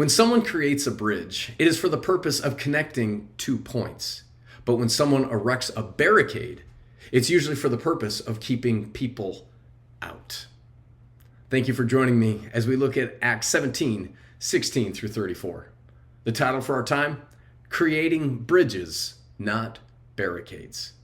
When someone creates a bridge, it is for the purpose of connecting two points. But when someone erects a barricade, it's usually for the purpose of keeping people out. Thank you for joining me as we look at Acts 17, 16 through 34. The title for our time, Creating Bridges, Not Barricades.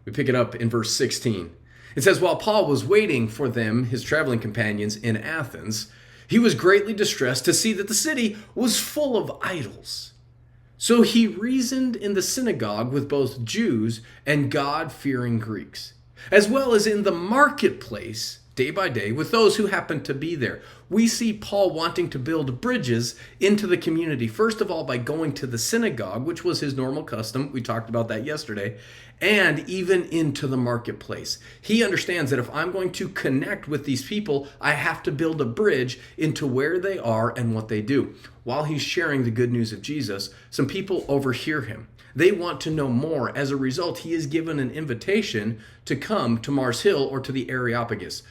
We pick it up in verse 16. It says, while Paul was waiting for them, his traveling companions in Athens, he was greatly distressed to see that the city was full of idols. So he reasoned in the synagogue with both Jews and God-fearing Greeks, as well as in the marketplace day by day with those who happened to be there. We see Paul wanting to build bridges into the community, first of all by going to the synagogue, which was his normal custom. We talked about that yesterday, and even into the marketplace. He understands that if I'm going to connect with these people, I have to build a bridge into where they are and what they do. While he's sharing the good news of Jesus, some people overhear him. They want to know more. As a result, he is given an invitation to come to Mars Hill or to the Areopagus.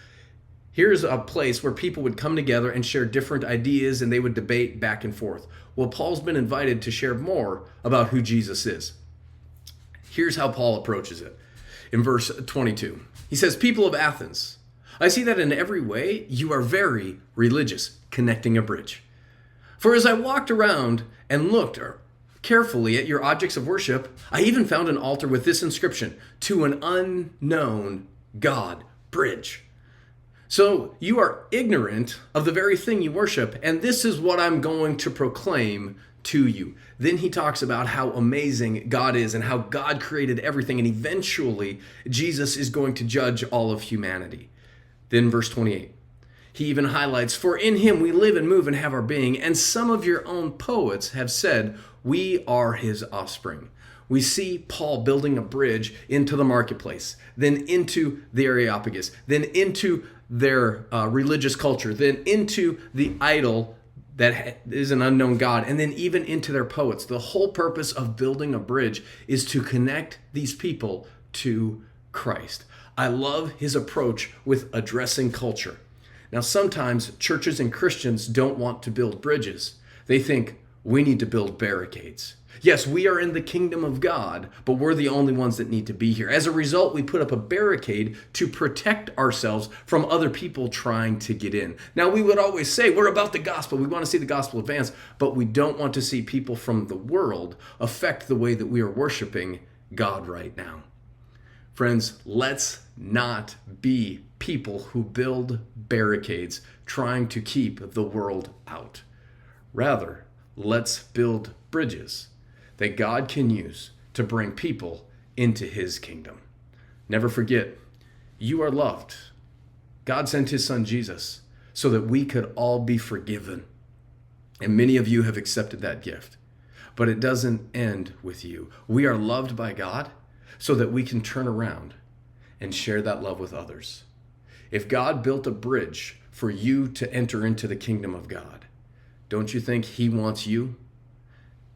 Here's a place where people would come together and share different ideas, and they would debate back and forth. Well, Paul's been invited to share more about who Jesus is. Here's how Paul approaches it. In verse 22, he says, people of Athens, I see that in every way you are very religious, connecting a bridge. For as I walked around and looked carefully at your objects of worship, I even found an altar with this inscription, to an unknown God, bridge. So you are ignorant of the very thing you worship, and this is what I'm going to proclaim to you. Then he talks about how amazing God is and how God created everything, and eventually Jesus is going to judge all of humanity. Then verse 28, he even highlights, for in him we live and move and have our being, and some of your own poets have said, we are his offspring. We see Paul building a bridge into the marketplace, then into the Areopagus, then into their religious culture, then into the idol that is an unknown God, and then even into their poets. The whole purpose of building a bridge is to connect these people to Christ. I love his approach with addressing culture. Now, sometimes churches and Christians don't want to build bridges. They think we need to build barricades. Yes, we are in the kingdom of God, but we're the only ones that need to be here. As a result, we put up a barricade to protect ourselves from other people trying to get in. Now, we would always say we're about the gospel. We want to see the gospel advance, but we don't want to see people from the world affect the way that we are worshiping God right now. Friends, let's not be people who build barricades trying to keep the world out. Rather, let's build bridges that God can use to bring people into his kingdom. Never forget, you are loved. God sent his son Jesus so that we could all be forgiven. And many of you have accepted that gift. But it doesn't end with you. We are loved by God so that we can turn around and share that love with others. If God built a bridge for you to enter into the kingdom of God, don't you think he wants you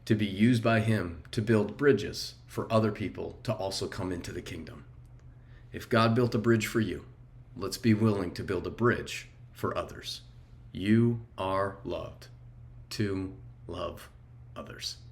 to be used by him to build bridges for other people to also come into the kingdom? If God built a bridge for you, let's be willing to build a bridge for others. You are loved to love others.